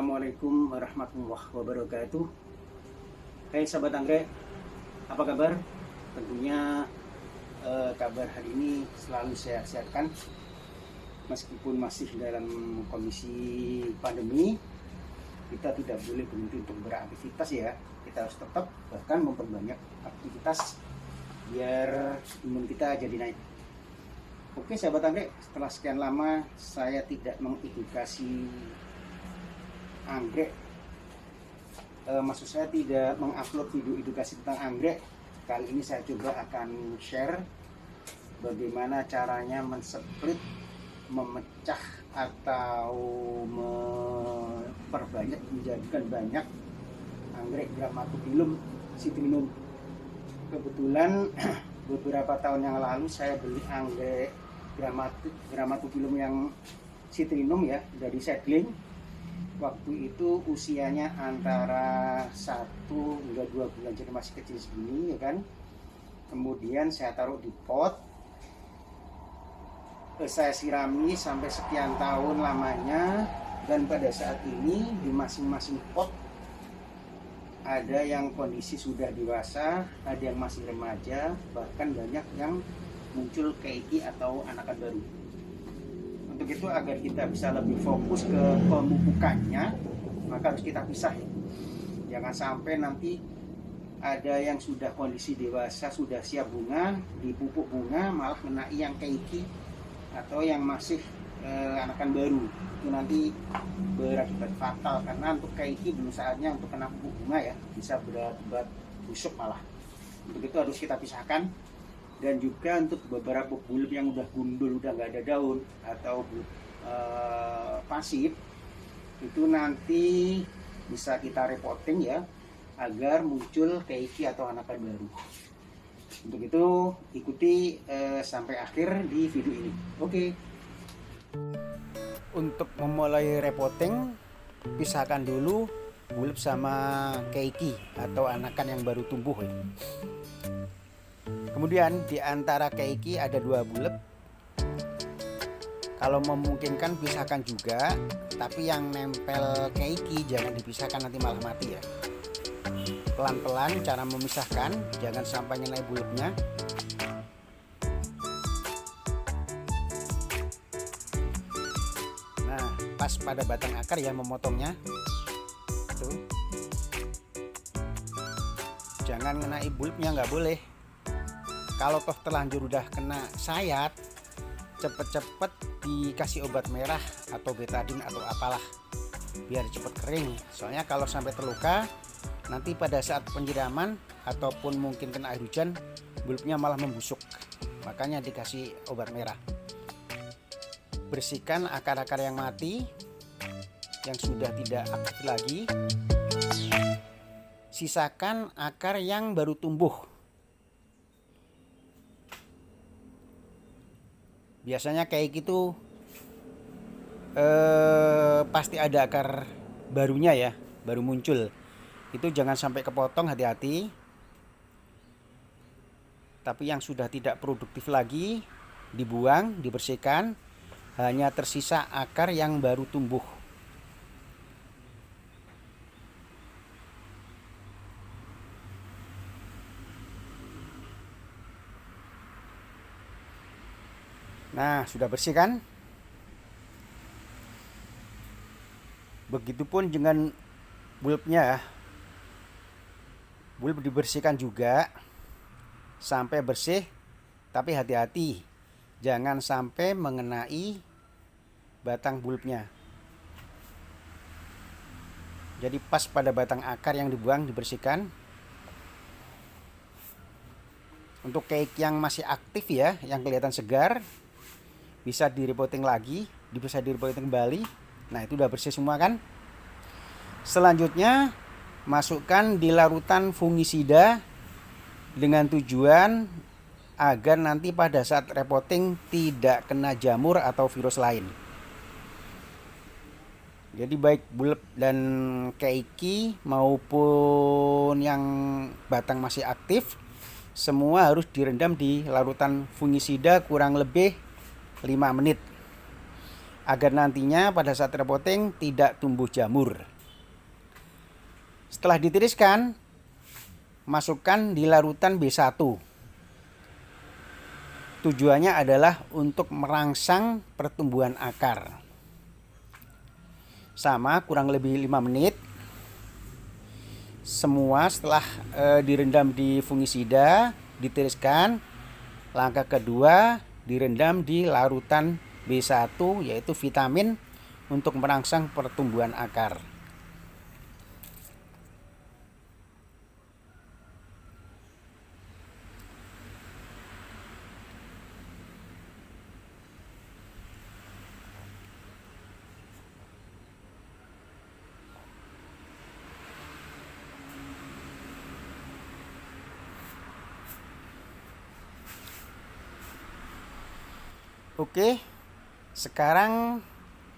Assalamualaikum warahmatullahi wabarakatuh. Hai sahabat anggrek, apa kabar? Tentunya kabar hari ini selalu saya siapkan. Meskipun masih dalam kondisi pandemi, kita tidak boleh berhenti untuk beraktivitas ya. Kita harus tetap bahkan memperbanyak aktivitas biar imun kita jadi naik. Oke sahabat anggrek, setelah sekian lama saya tidak mengedukasi anggrek, maksud saya tidak mengupload video edukasi tentang anggrek. Kali ini saya coba akan share bagaimana caranya mensplit, memecah atau memperbanyak, menjadikan banyak anggrek Grammatophyllum citrinum. Kebetulan beberapa tahun yang lalu saya beli anggrek Grammatophyllum yang citrinum ya dari seedling. Waktu itu usianya antara 1 hingga 2 bulan, jadi masih kecil segini ya kan. Kemudian saya taruh di pot, saya sirami sampai sekian tahun lamanya, dan pada saat ini di masing-masing pot ada yang kondisi sudah dewasa, ada yang masih remaja, bahkan banyak yang muncul keiki atau anakan baru. Untuk itu agar kita bisa lebih fokus ke pemupukannya, maka harus kita pisah. Jangan sampai nanti ada yang sudah kondisi dewasa, sudah siap bunga, dipupuk bunga malah menai yang keiki atau yang masih anakan baru. Itu nanti berakibat fatal, karena untuk keiki belum saatnya untuk kena pupuk bunga ya, bisa berakibat busuk malah. Untuk itu harus kita pisahkan. Dan juga untuk beberapa bulb yang udah gundul, udah nggak ada daun atau pasif, itu nanti bisa kita repotting ya, agar muncul keiki atau anakan baru. Untuk itu ikuti sampai akhir di video ini. Oke. Untuk memulai repotting, pisahkan dulu bulb sama keiki atau anakan yang baru tumbuh ya. Kemudian di antara keiki ada 2 bulb. Kalau memungkinkan pisahkan juga, tapi yang nempel keiki jangan dipisahkan, nanti malah mati ya. Pelan-pelan cara memisahkan, jangan sampai nyenai bulbnya. Nah, pas pada batang akar ya memotongnya. Tuh. Jangan ngenai bulbnya, nggak boleh. Kalau toh terlanjur udah kena sayat, cepet-cepet dikasih obat merah atau betadine atau apalah, biar cepet kering. Soalnya kalau sampai terluka, nanti pada saat penyiraman ataupun mungkin kena air hujan, bulbnya malah membusuk. Makanya dikasih obat merah. Bersihkan akar-akar yang mati, yang sudah tidak aktif lagi. Sisakan akar yang baru tumbuh. Biasanya kayak gitu pasti ada akar barunya ya, baru muncul. Itu jangan sampai kepotong, hati-hati. Tapi yang sudah tidak produktif lagi dibuang, dibersihkan. Hanya tersisa akar yang baru tumbuh. Nah, sudah bersih kan? Begitupun dengan bulbnya. Bulb dibersihkan juga sampai bersih, tapi hati-hati jangan sampai mengenai batang bulbnya. Jadi pas pada batang akar yang dibuang, dibersihkan. Untuk keiki yang masih aktif ya, yang kelihatan segar, bisa direpotting lagi, bisa direpotting kembali. Nah, itu udah bersih semua kan. Selanjutnya masukkan di larutan fungisida dengan tujuan agar nanti pada saat repotting tidak kena jamur atau virus lain. Jadi baik bulb dan keiki maupun yang batang masih aktif, semua harus direndam di larutan fungisida kurang lebih 5 menit agar nantinya pada saat repotting tidak tumbuh jamur. Setelah ditiriskan, masukkan di larutan B1. Tujuannya adalah untuk merangsang pertumbuhan akar. Sama kurang lebih 5 menit. Semua setelah direndam di fungisida, ditiriskan. Langkah kedua, direndam di larutan B1 yaitu vitamin untuk merangsang pertumbuhan akar. Oke, sekarang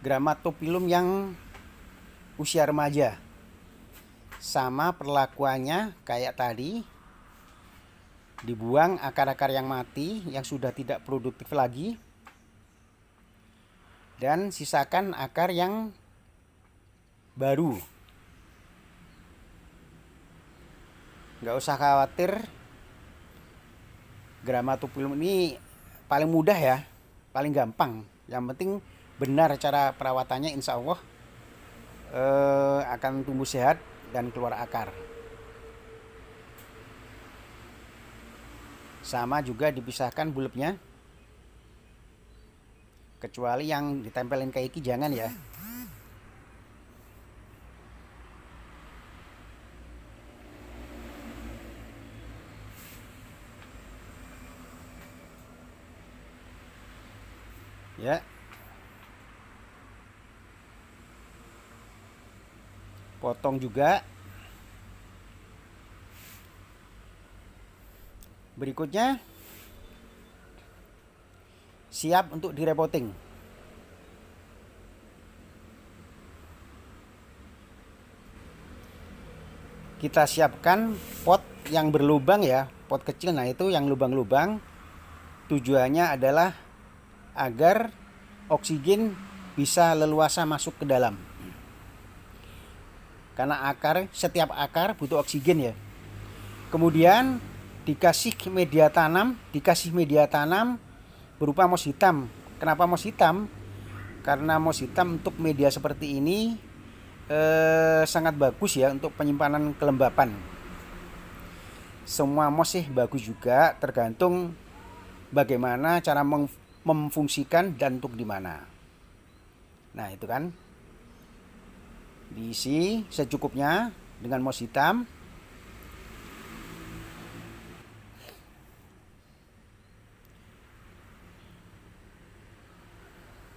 Grammatophyllum yang usia remaja. Sama perlakuannya kayak tadi. Dibuang akar-akar yang mati, yang sudah tidak produktif lagi. Dan sisakan akar yang baru. Nggak usah khawatir. Grammatophyllum ini paling mudah ya. Paling gampang. Yang penting benar cara perawatannya, insya Allah akan tumbuh sehat dan keluar akar. Sama juga dipisahkan bulbnya. Kecuali yang ditempelin ke iki jangan ya. Ya. Potong juga. Berikutnya siap untuk direpotting. Kita siapkan pot yang berlubang ya, pot kecil. Nah itu yang lubang-lubang. Tujuannya adalah agar oksigen bisa leluasa masuk ke dalam. Karena setiap akar butuh oksigen ya. Kemudian dikasih media tanam berupa moss hitam. Kenapa moss hitam? Karena moss hitam untuk media seperti ini sangat bagus ya untuk penyimpanan kelembapan. Semua moss sih bagus juga, tergantung bagaimana cara memfungsikan dan untuk di mana. Nah, itu kan diisi secukupnya dengan moss hitam.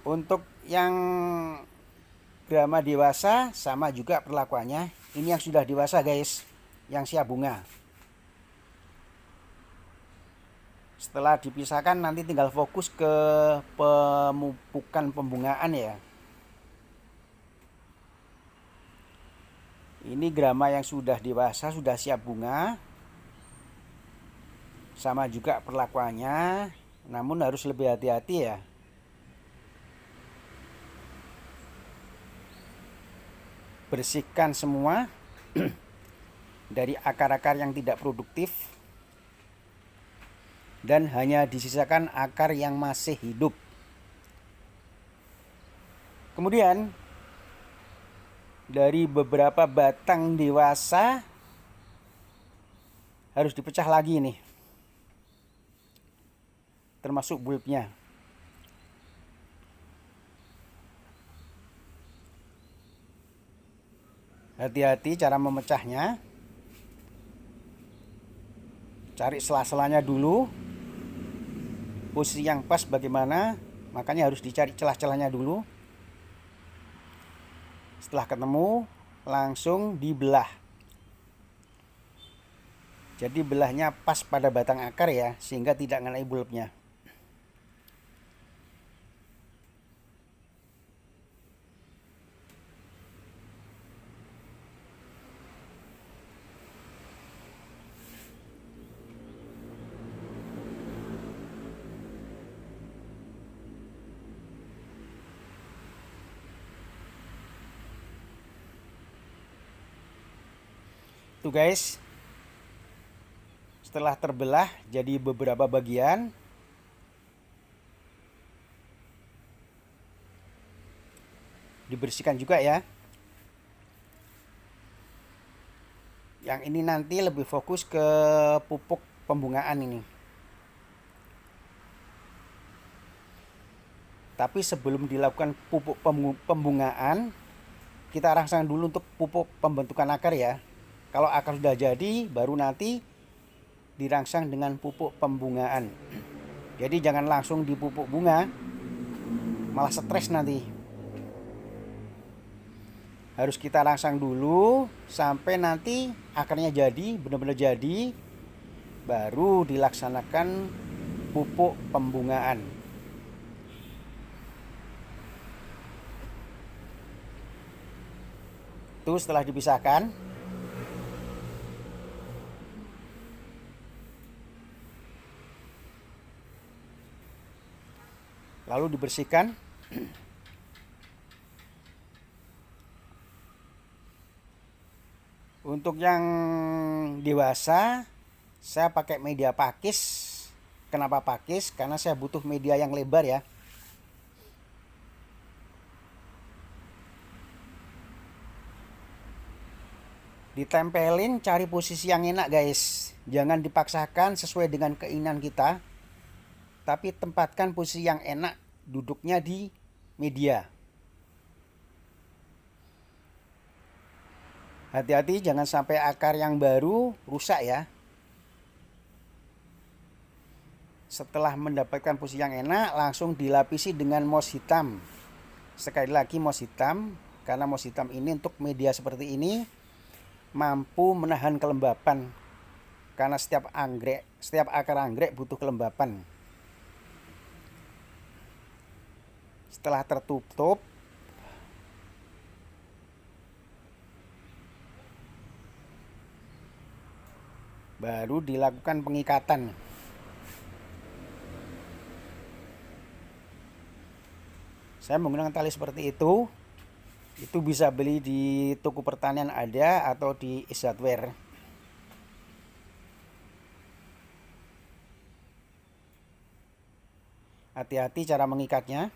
Untuk yang grama dewasa sama juga perlakuannya. Ini yang sudah dewasa guys, yang siap bunga. Setelah dipisahkan nanti tinggal fokus ke pemupukan pembungaan ya. Ini grama yang sudah dewasa, sudah siap bunga. Sama juga perlakuannya, namun harus lebih hati-hati ya. Bersihkan semua dari akar-akar yang tidak produktif. Dan hanya disisakan akar yang masih hidup. Kemudian dari beberapa batang dewasa harus dipecah lagi nih, termasuk bulbnya. Hati-hati cara memecahnya. Cari sela-selanya dulu. Posisi yang pas bagaimana, makanya harus dicari celah-celahnya dulu. Setelah ketemu, langsung dibelah. Jadi belahnya pas pada batang akar ya, sehingga tidak mengenai bulbnya. Tuh guys, setelah terbelah jadi beberapa bagian, dibersihkan juga ya. Yang ini nanti lebih fokus ke pupuk pembungaan ini. Tapi sebelum dilakukan pupuk pembungaan, kita rangsang dulu untuk pupuk pembentukan akar ya. Kalau akar sudah jadi, baru nanti dirangsang dengan pupuk pembungaan. Jadi jangan langsung dipupuk bunga, malah stres nanti. Harus kita rangsang dulu sampai nanti akarnya jadi, benar-benar jadi, baru dilaksanakan pupuk pembungaan. Itu setelah dipisahkan, lalu dibersihkan. Untuk yang dewasa, saya pakai media pakis. Kenapa pakis? Karena saya butuh media yang lebar ya. Ditempelin, cari posisi yang enak guys. Jangan dipaksakan sesuai dengan keinginan kita, tapi tempatkan posisi yang enak, duduknya di media. Hati-hati jangan sampai akar yang baru rusak ya. Setelah mendapatkan posisi yang enak, langsung dilapisi dengan moss hitam. Sekali lagi moss hitam, karena moss hitam ini untuk media seperti ini mampu menahan kelembapan. Karena setiap akar anggrek butuh kelembapan. Setelah tertutup, baru dilakukan pengikatan. Saya menggunakan tali seperti itu. Itu bisa beli di toko pertanian ada atau di Izatware. Hati-hati cara mengikatnya.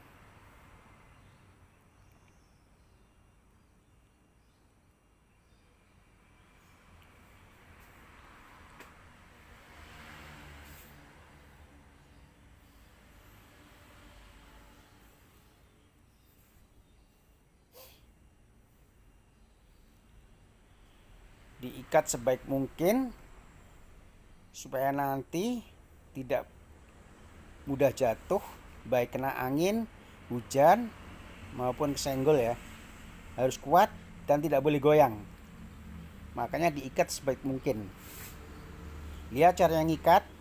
Diikat sebaik mungkin supaya nanti tidak mudah jatuh, baik kena angin, hujan maupun kesenggol ya. Harus kuat dan tidak boleh goyang. Makanya diikat sebaik mungkin. Lihat cara yang ngikat.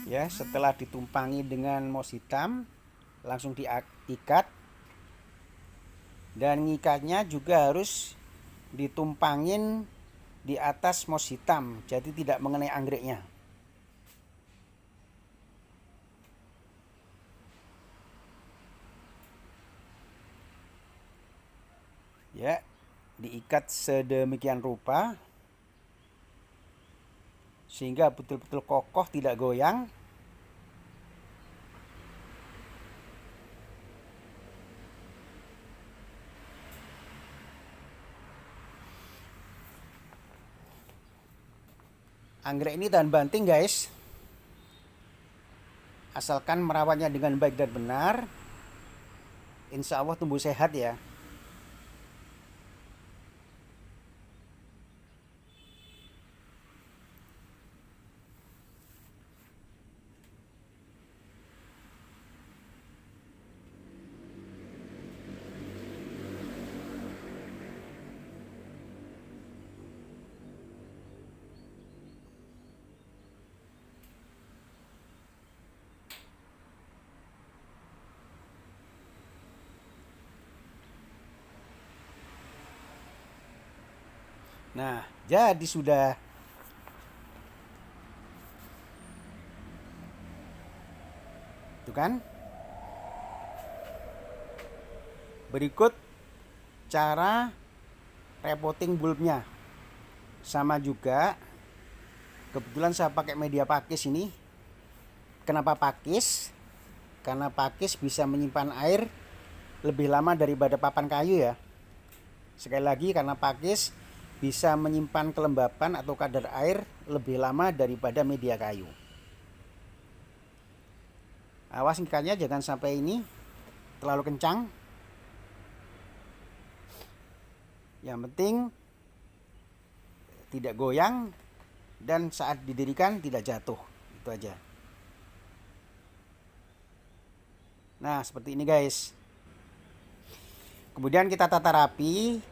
Ya, setelah ditumpangi dengan moss hitam, langsung diikat. Dan ngikatnya juga harus ditumpangin di atas moss hitam, jadi tidak mengenai anggreknya. Ya, diikat sedemikian rupa sehingga betul-betul kokoh, tidak goyang. Anggrek ini tahan banting guys, asalkan merawatnya dengan baik dan benar, insya Allah tumbuh sehat ya. Nah, jadi sudah. gitu kan. Berikut cara repotting bulbnya. Sama juga, kebetulan saya pakai media pakis ini. Kenapa pakis? Karena pakis bisa menyimpan air lebih lama daripada papan kayu ya. Sekali lagi, karena pakis bisa menyimpan kelembapan atau kadar air lebih lama daripada media kayu. Awas ngikatnya jangan sampai ini terlalu kencang. Yang penting tidak goyang dan saat didirikan tidak jatuh. Itu aja. Nah, seperti ini guys. Kemudian kita tata rapi,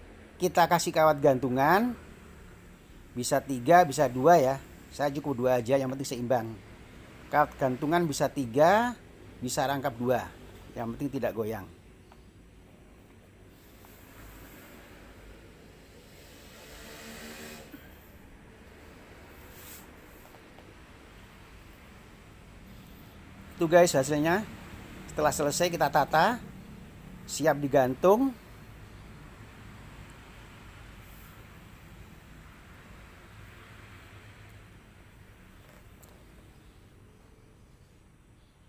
kita kasih kawat gantungan. Bisa 3, bisa 2 ya. Saya cukup 2 aja, yang penting seimbang. Kawat gantungan bisa 3, bisa rangkap 2. Yang penting tidak goyang. Itu guys hasilnya. Setelah selesai kita tata, siap digantung.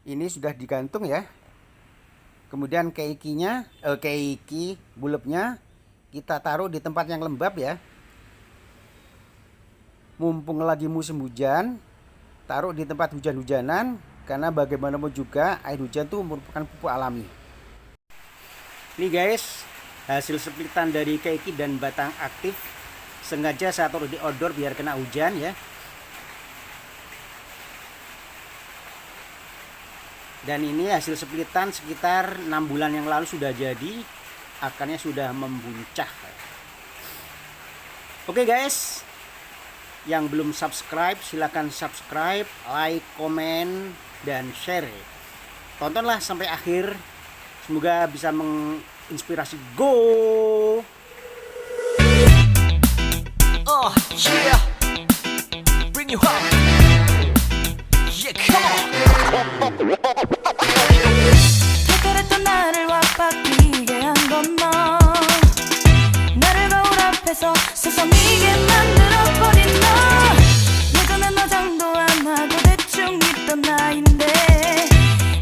Ini sudah digantung ya. Kemudian keikinya, keiki bulbnya kita taruh di tempat yang lembab ya. Mumpung lagi musim hujan, taruh di tempat hujan-hujanan. Karena bagaimanapun juga air hujan itu merupakan pupuk alami. Ini guys, hasil splitan dari keiki dan batang aktif. Sengaja saya taruh di outdoor biar kena hujan ya. Dan ini hasil splitan sekitar 6 bulan yang lalu sudah jadi. Akarnya sudah membuncah. Oke guys, yang belum subscribe silahkan subscribe, like, komen, dan share. Tontonlah sampai akhir. Semoga bisa menginspirasi. Go! Oh yeah, bring you up. Yeah, come on. 택했던 나를 왁박이게 한 건 너. 나를 거울 앞에서 세상이게 만들어버린 너. 예전엔 화장도 안 하고 대충 입던 나인데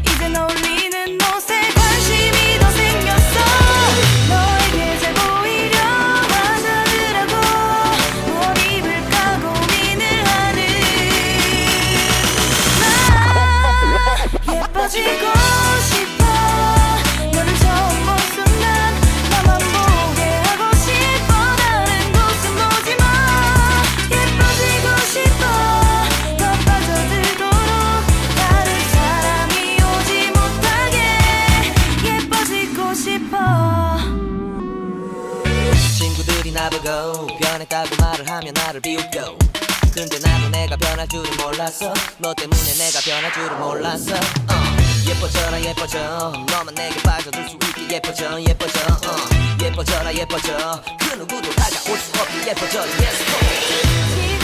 이젠 어울리는 옷에 관심이 더 생겼어. 너에게 잘 보이려 화장을 하고 뭘 입을까 고민을 하는 나. 예뻐지고 싶어. 너를 처음 본 순간 나만 보게 하고 싶어. 다른 곳은 보지 마. 예뻐지고 싶어. 더 빠져들도록 다른 사람이 오지 못하게 예뻐지고 싶어. 친구들이 나보고 변했다고 말을 하면 나를 비웃고 근데 나도 내가 변할 줄은 몰랐어 너 때문에 내가 변할 줄은 몰랐어 예뻐져라 예뻐져 너만 내게 빠져들 수 있게 예뻐져 예뻐져 예뻐져라 예뻐져 그 누구도 다가올 수 없게 예뻐져 Yes, go!